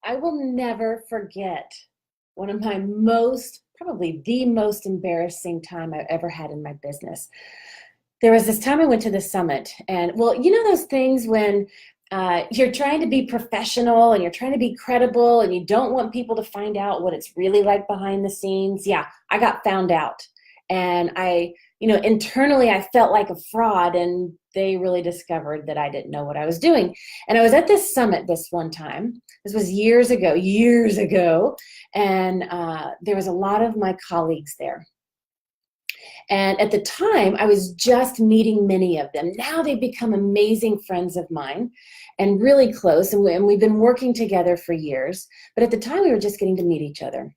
I will never forget one of my probably the most embarrassing time I've ever had in my business. There was this time I went to the summit, and well, you know those things when you're trying to be professional and you're trying to be credible and you don't want people to find out what it's really like behind the scenes. Yeah, I got found out. And internally I felt like a fraud, and they really discovered that I didn't know what I was doing. And I was at this summit this one time. This was years ago. And there was a lot of my colleagues there. And at the time, I was just meeting many of them. Now they've become amazing friends of mine and really close. And we've been working together for years. But at the time, we were just getting to meet each other.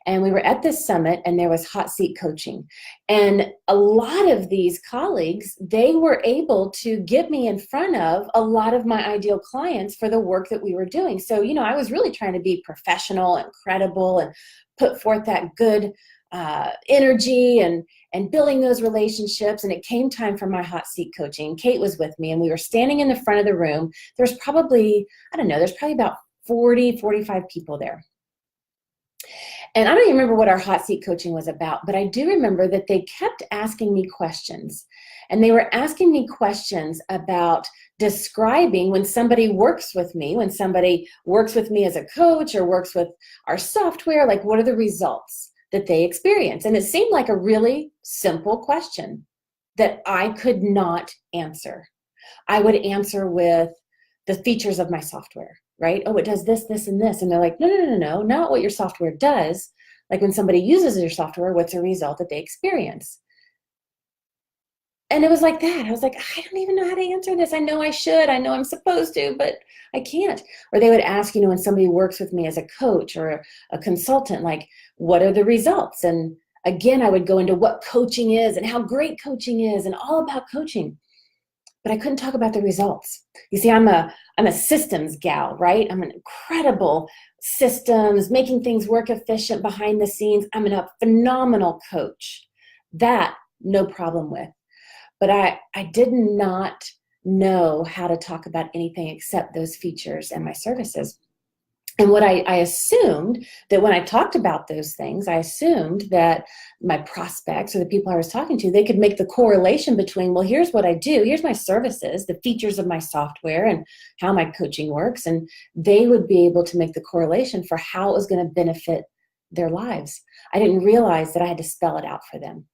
And we were at this summit, and there was hot seat coaching. And a lot of these colleagues, they were able to get me in front of a lot of my ideal clients for the work that we were doing. So, I was really trying to be professional and credible and put forth that good energy and building those relationships. And it came time for my hot seat coaching. Kate was with me, and we were standing in the front of the room. There's probably about 40, 45 people there. And I don't even remember what our hot seat coaching was about, but I do remember that they kept asking me questions. And they were asking me questions about describing when somebody works with me as a coach or works with our software, like what are the results that they experience? And it seemed like a really simple question that I could not answer. I would answer with the features of my software, right? Oh, it does this, this, and this. And they're like, no, not what your software does. Like when somebody uses your software, what's the result that they experience? And it was like that. I was like, I don't even know how to answer this. I know I should. I know I'm supposed to, but I can't. Or they would ask, when somebody works with me as a coach or a consultant, like, what are the results? And again, I would go into what coaching is and how great coaching is and all about coaching. But I couldn't talk about the results. You see, I'm a systems gal, right? I'm an incredible systems, making things work efficient behind the scenes. I'm a phenomenal coach. That, no problem with. But I did not know how to talk about anything except those features and my services. And what I assumed that when I talked about those things, I assumed that my prospects or the people I was talking to, they could make the correlation between, well, here's what I do, here's my services, the features of my software and how my coaching works. And they would be able to make the correlation for how it was going to benefit their lives. I didn't realize that I had to spell it out for them.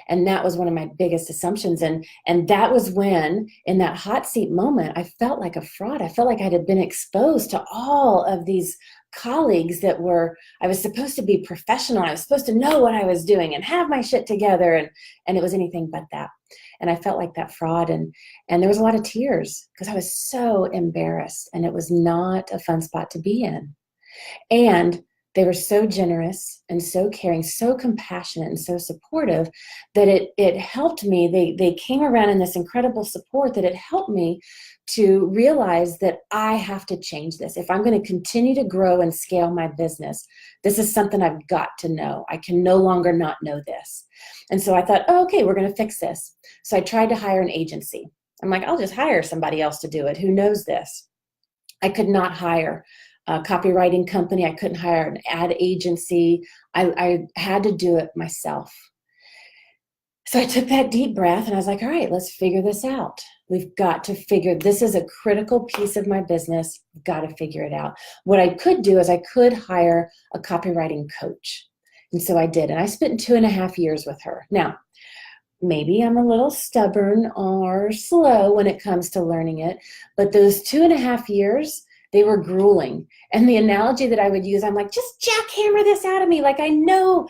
And that was one of my biggest assumptions. And that was when, in that hot seat moment, I felt like a fraud. I felt like I had been exposed to all of these colleagues I was supposed to be professional. I was supposed to know what I was doing and have my shit together. And it was anything but that. And I felt like that fraud. And there was a lot of tears because I was so embarrassed. And it was not a fun spot to be in. And they were so generous and so caring, so compassionate and so supportive that it helped me. They came around in this incredible support that it helped me to realize that I have to change this. If I'm going to continue to grow and scale my business, this is something I've got to know. I can no longer not know this. And so I thought, oh, okay, we're going to fix this. So I tried to hire an agency. I'm like, I'll just hire somebody else to do it. Who knows this? I could not hire a copywriting company. I couldn't hire an ad agency. I had to do it myself. So I took that deep breath and I was like, all right, let's figure this out. We've got to this is a critical piece of my business. We've got to figure it out. What I could do is I could hire a copywriting coach. And so I did. And I spent 2.5 years with her. Now, maybe I'm a little stubborn or slow when it comes to learning it, but those 2.5 years, they were grueling. And the analogy that I would use, I'm like, just jackhammer this out of me. Like, I know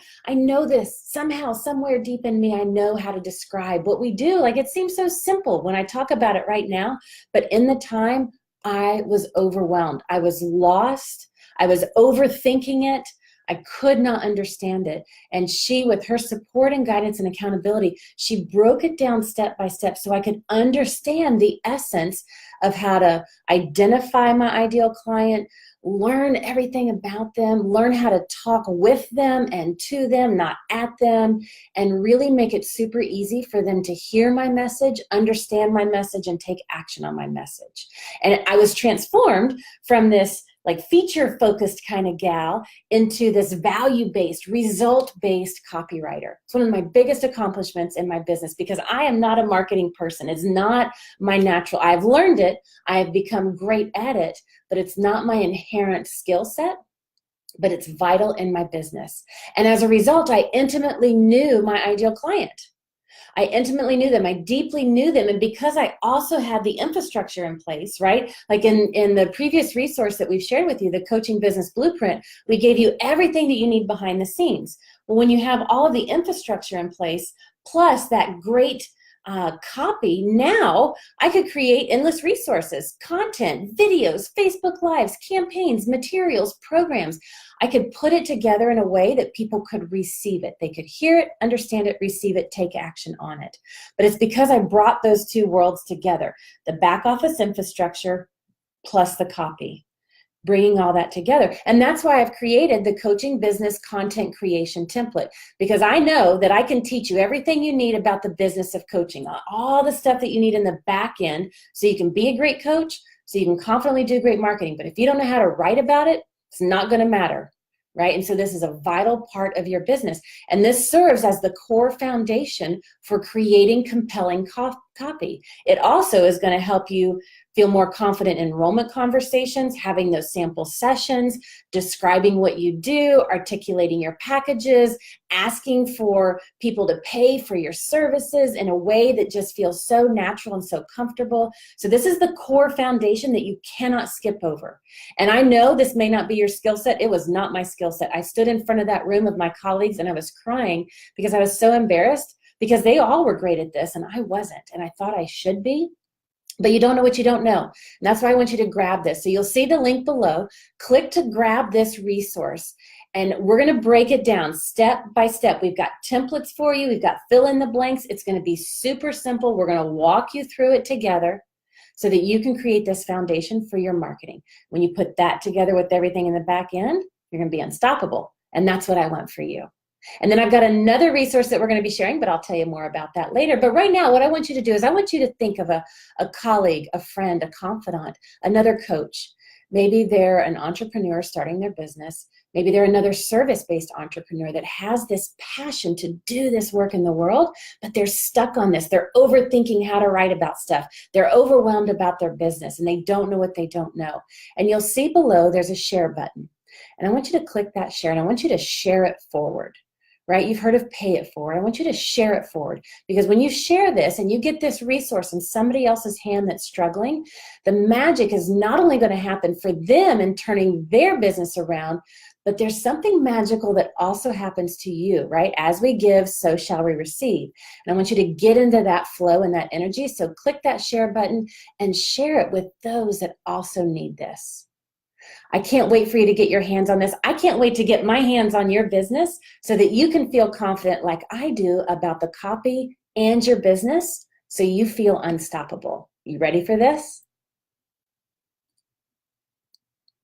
this somehow, somewhere deep in me, I know how to describe what we do. Like, it seems so simple when I talk about it right now, but in the time, I was overwhelmed. I was lost. I was overthinking it. I could not understand it. And she, with her support and guidance and accountability, she broke it down step by step so I could understand the essence of how to identify my ideal client, learn everything about them, learn how to talk with them and to them, not at them, and really make it super easy for them to hear my message, understand my message, and take action on my message. And I was transformed from this like feature focused kind of gal into this value-based, result-based copywriter. It's one of my biggest accomplishments in my business because I am not a marketing person. It's not my natural. I've learned it. I've become great at it, but it's not my inherent skill set, but it's vital in my business. And as a result, I intimately knew my ideal client. I intimately knew them. I deeply knew them. And because I also had the infrastructure in place, right? Like in the previous resource that we've shared with you, the Coaching Business Blueprint, we gave you everything that you need behind the scenes. Well, when you have all of the infrastructure in place, plus that great copy, now I could create endless resources, content, videos, Facebook Lives, campaigns, materials, programs. I could put it together in a way that people could receive it. They could hear it, understand it, receive it, take action on it. But it's because I brought those two worlds together, the back office infrastructure plus the copy, bringing all that together. And that's why I've created the Coaching Business Content Creation Template, because I know that I can teach you everything you need about the business of coaching, all the stuff that you need in the back end so you can be a great coach, so you can confidently do great marketing. But if you don't know how to write about it, it's not going to matter, right? And so this is a vital part of your business. And this serves as the core foundation for creating compelling copy. It also is going to help you feel more confident in enrollment conversations, having those sample sessions, describing what you do, articulating your packages, asking for people to pay for your services in a way that just feels so natural and so comfortable. So this is the core foundation that you cannot skip over. And I know this may not be your skill set. It was not my skill set. I stood in front of that room of my colleagues and I was crying because I was so embarrassed because they all were great at this and I wasn't. And I thought I should be. But you don't know what you don't know. And that's why I want you to grab this. So you'll see the link below. Click to grab this resource. And we're going to break it down step by step. We've got templates for you. We've got fill in the blanks. It's going to be super simple. We're going to walk you through it together so that you can create this foundation for your marketing. When you put that together with everything in the back end, you're going to be unstoppable. And that's what I want for you. And then I've got another resource that we're going to be sharing, but I'll tell you more about that later. But right now, what I want you to do is I want you to think of a colleague, a friend, a confidant, another coach. Maybe they're an entrepreneur starting their business. Maybe they're another service-based entrepreneur that has this passion to do this work in the world, but they're stuck on this. They're overthinking how to write about stuff. They're overwhelmed about their business, and they don't know what they don't know. And you'll see below there's a share button. And I want you to click that share, and I want you to share it forward. Right? You've heard of pay it forward. I want you to share it forward because when you share this and you get this resource in somebody else's hand that's struggling, the magic is not only going to happen for them in turning their business around, but there's something magical that also happens to you, right? As we give, so shall we receive. And I want you to get into that flow and that energy. So click that share button and share it with those that also need this. I can't wait for you to get your hands on this. I can't wait to get my hands on your business so that you can feel confident like I do about the copy and your business so you feel unstoppable. You ready for this?